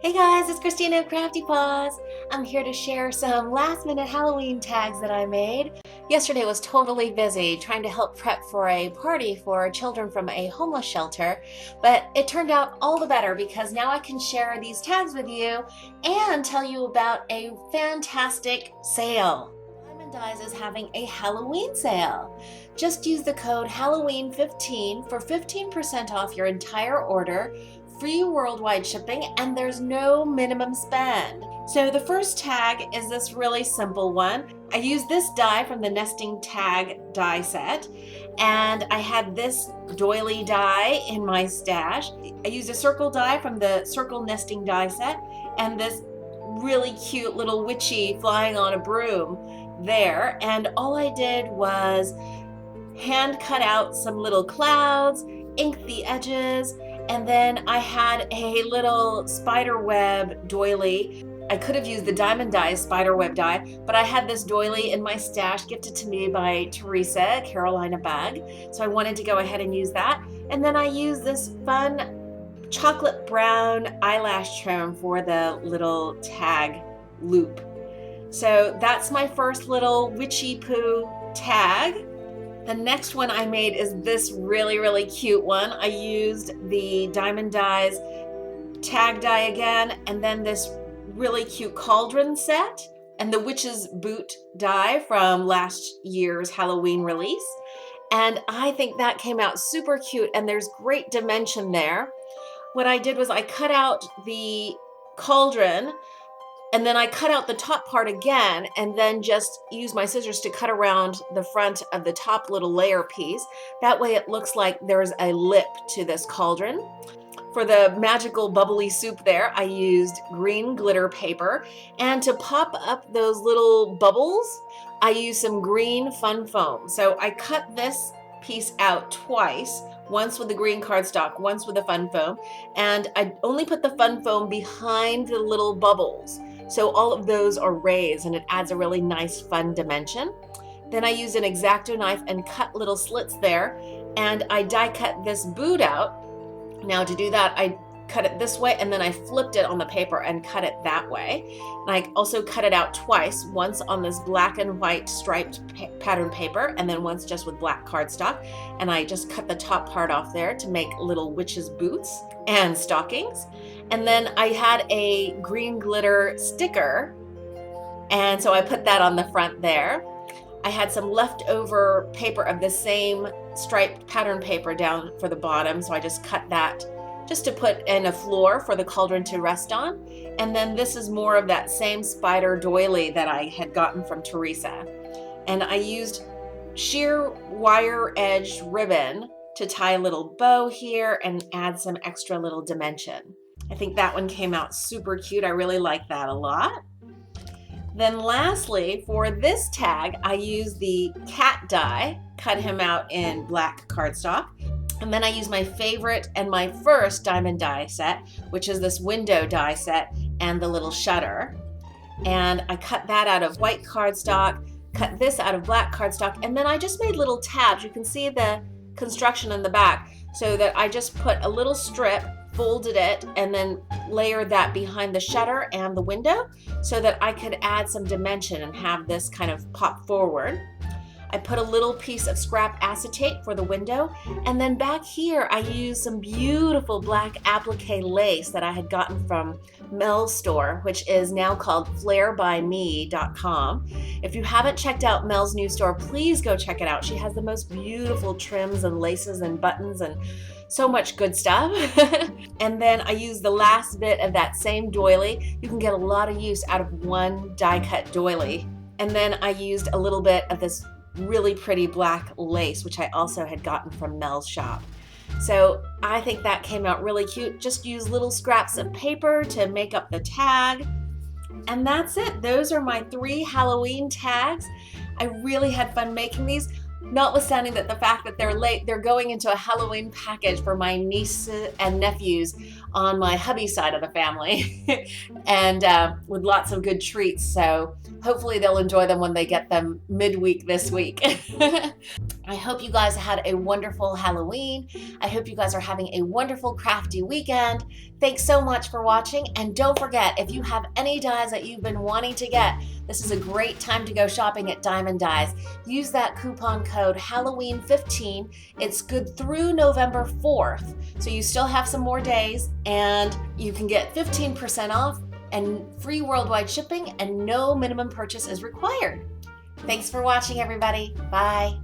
Hey guys, it's Christina of CraftyPaws. I'm here to share some last minute Halloween tags that I made. Yesterday was totally busy trying to help prep for a party for children from a homeless shelter, but it turned out all the better because now I can share these tags with you and tell you about a fantastic sale. Diamond Dyes is having a Halloween sale. Just use the code Halloween15 for 15% off your entire order, free worldwide shipping, and there's no minimum spend. So the first tag is this really simple one. I used this die from the nesting tag die set, and I had this doily die in my stash. I used a circle die from the circle nesting die set and this really cute little witchy flying on a broom there, and all I did was hand cut out some little clouds, ink the edges, and then I had a little spider web doily. I could have used the Diamond Dye spider web die, but I had this doily in my stash gifted to me by Teresa, Carolina Bug, so I wanted to go ahead and use that. And then I used this fun chocolate brown eyelash trim for the little tag loop. So that's my first little witchy poo tag. The next one I made is this really cute one. I used the Diamond Dyes tag die again, and then this really cute cauldron set, and the witch's boot die from last year's Halloween release. And I think that came out super cute, and there's great dimension there. What I did was I cut out the cauldron, and then I cut out the top part again, and then just use my scissors to cut around the front of the top little layer piece. That way it looks like there's a lip to this cauldron. For the magical bubbly soup there, I used green glitter paper. And to pop up those little bubbles, I used some green fun foam. So I cut this piece out twice, once with the green cardstock, once with the fun foam. And I only put the fun foam behind the little bubbles, so all of those are raised and it adds a really nice fun dimension. Then I used an X-Acto knife and cut little slits there, and I die cut this boot out. Now to do that, I cut it this way, and then I flipped it on the paper and cut it that way. And I also cut it out twice, once on this black and white striped pattern paper, and then once just with black cardstock. And I just cut the top part off there to make little witch's boots and stockings. And then I had a green glitter sticker, and so I put that on the front there. I had some leftover paper of the same striped pattern paper down for the bottom, so I just cut that just to put in a floor for the cauldron to rest on. And then this is more of that same spider doily that I had gotten from Teresa. And I used sheer wire edge ribbon to tie a little bow here and add some extra little dimension. I think that one came out super cute. I really like that a lot. Then lastly, for this tag, I used the cat die, cut him out in black cardstock. And then I used my favorite and my first Diamond die set, which is this window die set and the little shutter. And I cut that out of white cardstock, cut this out of black cardstock, and then I just made little tabs. You can see the construction in the back, so that I just put a little strip, folded it, and then layered that behind the shutter and the window so that I could add some dimension and have this kind of pop forward. I put a little piece of scrap acetate for the window, and then back here I used some beautiful black applique lace that I had gotten from Mel's store, which is now called flairbyme.com. If you haven't checked out Mel's new store, please go check it out. She has the most beautiful trims and laces and buttons and so much good stuff. And then I used the last bit of that same doily. You can get a lot of use out of one die cut doily. And then I used a little bit of this really pretty black lace, which I also had gotten from Mel's shop. So I think that came out really cute. Just use little scraps of paper to make up the tag. And that's it. Those are my 3 Halloween tags. I really had fun making these. Notwithstanding that the fact that they're late, they're going into a Halloween package for my nieces and nephews on my hubby side of the family, and with lots of good treats. So hopefully they'll enjoy them when they get them midweek this week. I hope you guys had a wonderful Halloween. I hope you guys are having a wonderful crafty weekend. Thanks so much for watching, and don't forget, if you have any dies that you've been wanting to get, this is a great time to go shopping at Diemond Dies. Use that coupon code Halloween15. It's good through November 4th, so you still have some more days, and you can get 15% off and free worldwide shipping, and no minimum purchase is required. Thanks for watching, everybody. Bye.